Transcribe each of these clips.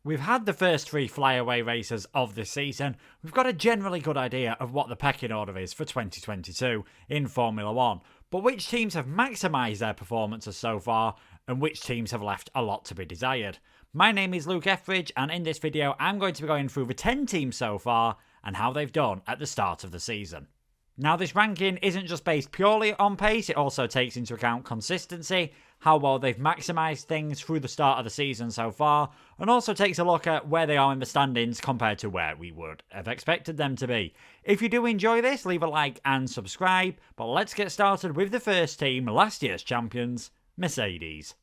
We've had the first three flyaway races of this season. We've got a generally good idea of what the pecking order is for 2022 in Formula 1. But which teams have maximised their performances so far and which teams have left a lot to be desired? My name is Luke Etheridge, and in this video I'm going to be going through the 10 teams so far and how they've done at the start of the season. Now, this ranking isn't just based purely on pace, it also takes into account consistency, how well they've maximised things through the start of the season so far, and also takes a look at where they are in the standings compared to where we would have expected them to be. If you do enjoy this, leave a like and subscribe, but let's get started with the first team, last year's champions, Mercedes.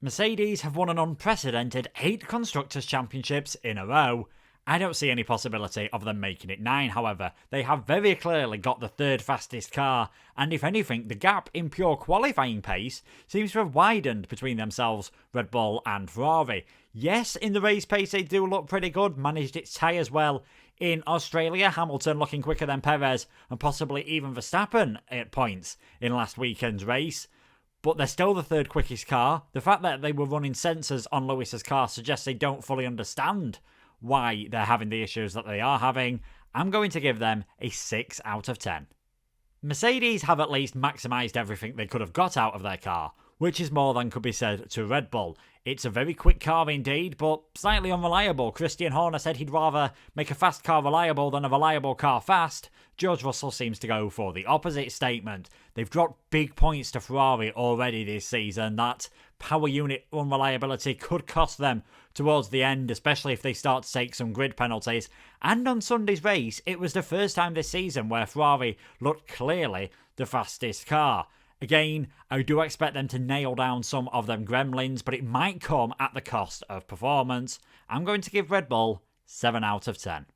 Mercedes have won an unprecedented 8 Constructors' Championships in a row. I don't see any possibility of them making it 9, however. They have very clearly got the third fastest car, and if anything, the gap in pure qualifying pace seems to have widened between themselves, Red Bull and Ferrari. Yes, in the race pace they do look pretty good, managed its tyres well. In Australia, Hamilton looking quicker than Perez, and possibly even Verstappen at points in last weekend's race. But they're still the third quickest car. The fact that they were running sensors on Lewis's car suggests they don't fully understand why they're having the issues that they are having. I'm going to give them a 6 out of 10. Mercedes have at least maximised everything they could have got out of their car, which is more than could be said to Red Bull. It's a very quick car indeed, but slightly unreliable. Christian Horner said he'd rather make a fast car reliable than a reliable car fast. George Russell seems to go for the opposite statement. They've dropped big points to Ferrari already this season. That power unit unreliability could cost them towards the end, especially if they start to take some grid penalties. And on Sunday's race, it was the first time this season where Ferrari looked clearly the fastest car. Again, I do expect them to nail down some of them gremlins, but it might come at the cost of performance. I'm going to give Red Bull 7 out of 10.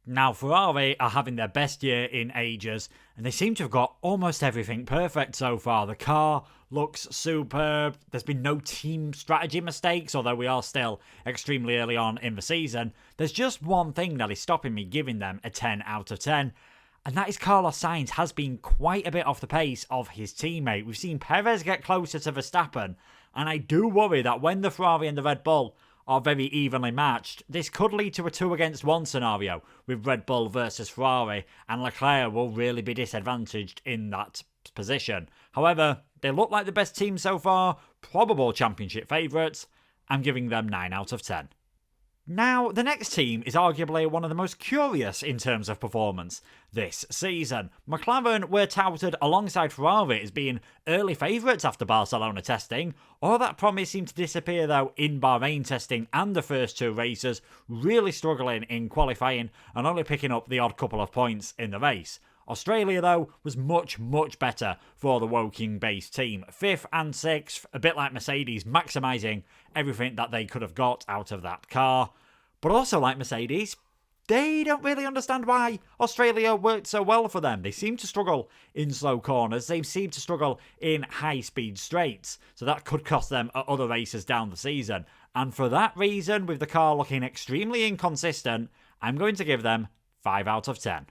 Now, Ferrari are having their best year in ages, and they seem to have got almost everything perfect so far. The car looks superb. There's been no team strategy mistakes, although we are still extremely early on in the season. There's just one thing that is stopping me giving them a 10 out of 10. And that is Carlos Sainz has been quite a bit off the pace of his teammate. We've seen Perez get closer to Verstappen, and I do worry that when the Ferrari and the Red Bull are very evenly matched, this could lead to a 2-against-1 scenario with Red Bull versus Ferrari, and Leclerc will really be disadvantaged in that position. However, they look like the best team so far, probable championship favourites. I'm giving them 9 out of 10. Now, the next team is arguably one of the most curious in terms of performance this season. McLaren were touted alongside Ferrari as being early favourites after Barcelona testing. All that promise seemed to disappear though in Bahrain testing and the first 2 races, really struggling in qualifying and only picking up the odd couple of points in the race. Australia, though, was much, much better for the Woking-based team. 5th and 6th, a bit like Mercedes, maximising everything that they could have got out of that car. But also like Mercedes, they don't really understand why Australia worked so well for them. They seem to struggle in slow corners. They seem to struggle in high-speed straights. So that could cost them at other races down the season. And for that reason, with the car looking extremely inconsistent, I'm going to give them 5 out of 10.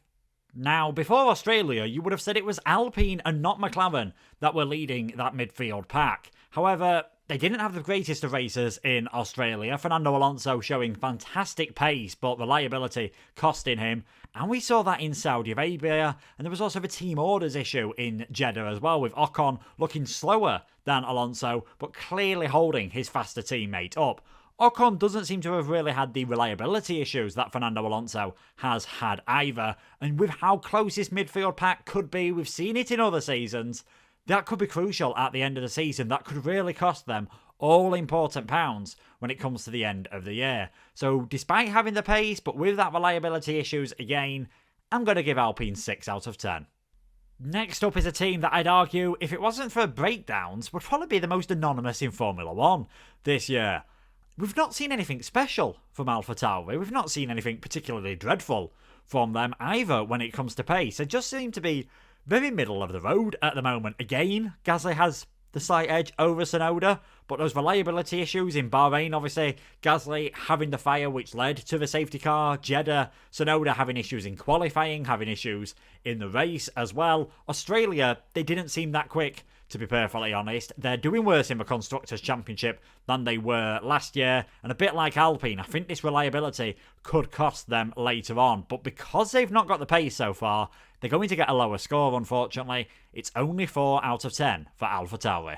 Now, before Australia, you would have said it was Alpine and not McLaren that were leading that midfield pack. However, they didn't have the greatest of races in Australia. Fernando Alonso showing fantastic pace, but reliability costing him. And we saw that in Saudi Arabia. And there was also the team orders issue in Jeddah as well, with Ocon looking slower than Alonso, but clearly holding his faster teammate up. Ocon doesn't seem to have really had the reliability issues that Fernando Alonso has had either, and with how close this midfield pack could be, we've seen it in other seasons, that could be crucial at the end of the season. That could really cost them all important pounds when it comes to the end of the year. So despite having the pace, but with that reliability issues again, I'm going to give Alpine 6 out of 10. Next up is a team that I'd argue, if it wasn't for breakdowns, would probably be the most anonymous in Formula 1 this year. We've not seen anything special from AlphaTauri. We've not seen anything particularly dreadful from them either when it comes to pace. They just seem to be very middle of the road at the moment. Again, Gasly has the slight edge over Tsunoda, but those reliability issues in Bahrain, obviously, Gasly having the fire which led to the safety car, Jeddah, Tsunoda having issues in qualifying, having issues in the race as well. Australia, they didn't seem that quick to be perfectly honest. They're doing worse in the Constructors' Championship than they were last year, and a bit like Alpine, I think this reliability could cost them later on. But because they've not got the pace so far, they're going to get a lower score, unfortunately. It's only 4 out of 10 for AlphaTauri.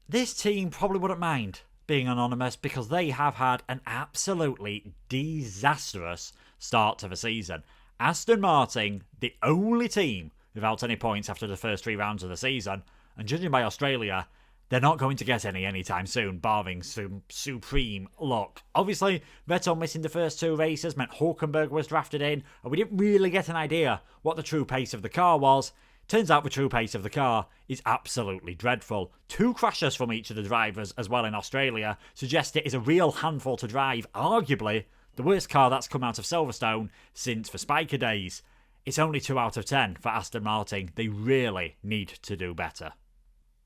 This team probably wouldn't mind being anonymous because they have had an absolutely disastrous start to the season. Aston Martin, the only team without any points after the first 3 rounds of the season, and judging by Australia, they're not going to get any anytime soon, barring some supreme luck. Obviously, Vettel missing the first 2 races meant Hulkenberg was drafted in, and we didn't really get an idea what the true pace of the car was. Turns out the true pace of the car is absolutely dreadful. 2 crashes from each of the drivers as well in Australia suggest it is a real handful to drive, arguably the worst car that's come out of Silverstone since the Spiker days. It's only 2 out of 10 for Aston Martin. They really need to do better.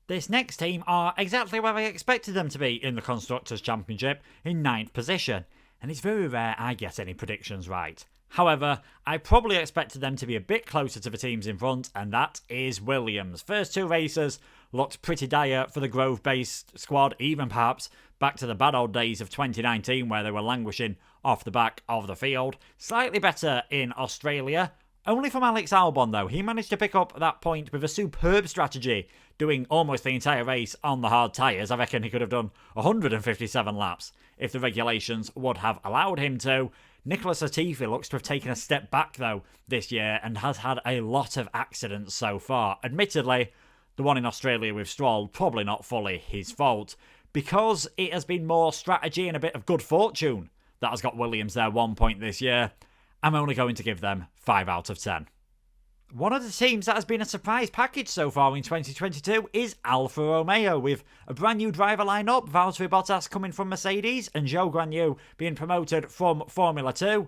This next team are exactly where I expected them to be in the Constructors' Championship, in 9th position, and it's very rare I get any predictions right. However, I probably expected them to be a bit closer to the teams in front, and that is Williams. First 2 races looked pretty dire for the Grove-based squad, even perhaps back to the bad old days of 2019 where they were languishing off the back of the field. Slightly better in Australia. Only from Alex Albon though. He managed to pick up that point with a superb strategy, doing almost the entire race on the hard tyres. I reckon he could have done 157 laps if the regulations would have allowed him to. Nicholas Latifi looks to have taken a step back though this year and has had a lot of accidents so far. Admittedly, the one in Australia with Stroll, probably not fully his fault, because it has been more strategy and a bit of good fortune that has got Williams their 1 point this year. I'm only going to give them 5 out of 10. One of the teams that has been a surprise package so far in 2022 is Alfa Romeo, with a brand new driver lineup, Valtteri Bottas coming from Mercedes and Zhou Guanyu being promoted from Formula 2.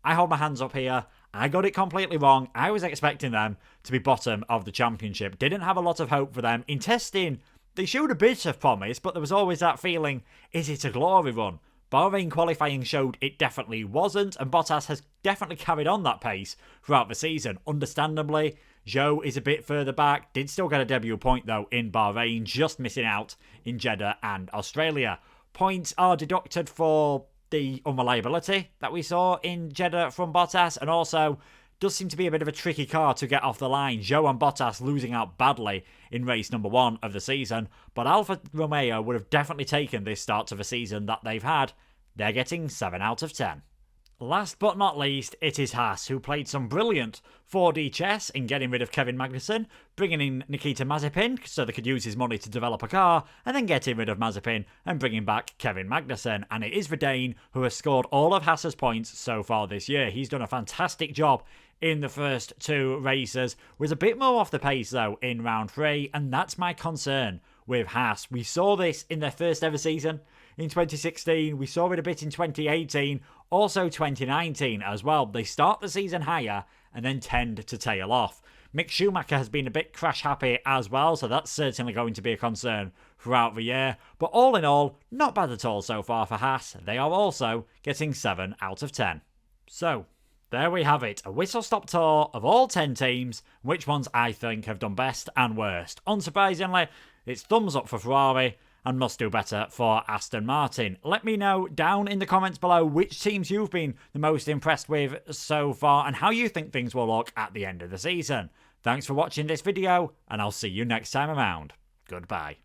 I hold my hands up here. I got it completely wrong. I was expecting them to be bottom of the championship. Didn't have a lot of hope for them. In testing, they showed a bit of promise, but there was always that feeling, is it a glory run? Bahrain qualifying showed it definitely wasn't, and Bottas has definitely carried on that pace throughout the season. Understandably, Zhou is a bit further back, did still get a debut point though in Bahrain, just missing out in Jeddah and Australia. Points are deducted for the unreliability that we saw in Jeddah from Bottas, and also does seem to be a bit of a tricky car to get off the line. Zhou and Bottas losing out badly in race number 1 of the season, but Alfa Romeo would have definitely taken this start to the season that they've had. They're getting 7 out of 10. Last but not least, it is Haas, who played some brilliant 4D chess in getting rid of Kevin Magnussen, bringing in Nikita Mazepin so they could use his money to develop a car, and then getting rid of Mazepin and bringing back Kevin Magnussen. And it is the Dane who has scored all of Haas's points so far this year. He's done a fantastic job in the first 2 races. Was a bit more off the pace though in round 3, and that's my concern with Haas. We saw this in their first ever season in 2016. We saw it a bit in 2018, also 2019 as well. They start the season higher and then tend to tail off. Mick Schumacher has been a bit crash happy as well, so that's certainly going to be a concern throughout the year. But all in all, not bad at all so far for Haas. They are also getting 7 out of 10. So, there we have it, a whistle-stop tour of all 10 teams, which ones I think have done best and worst. Unsurprisingly, it's thumbs up for Ferrari and must do better for Aston Martin. Let me know down in the comments below which teams you've been the most impressed with so far and how you think things will look at the end of the season. Thanks for watching this video, and I'll see you next time around. Goodbye.